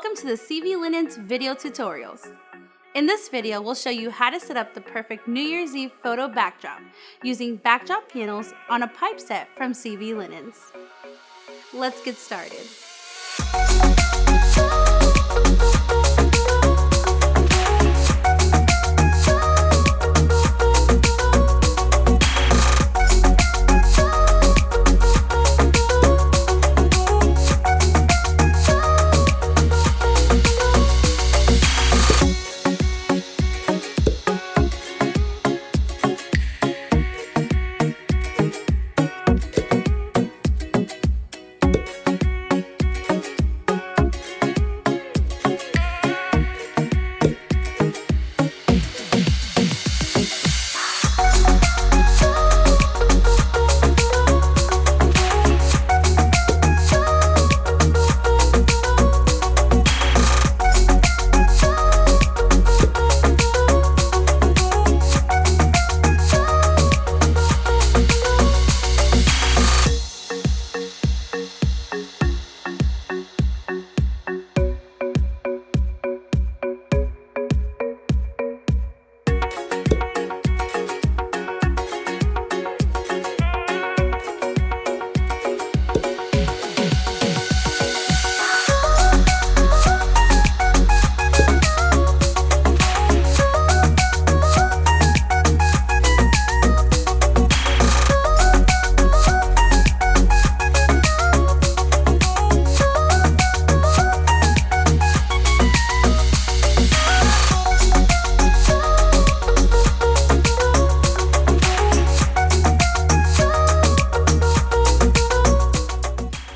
Welcome to the CV Linens video tutorials. In this video, we'll show you how to set up the perfect New Year's Eve photo backdrop using backdrop panels on a pipe set from CV Linens. Let's get started.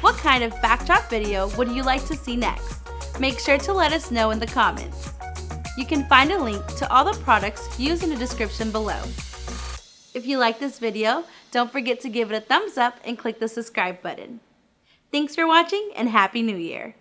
What kind of backdrop video would you like to see next? Make sure to let us know in the comments. You can find a link to all the products used in the description below. If you like this video, don't forget to give it a thumbs up and click the subscribe button. Thanks for watching and Happy New Year!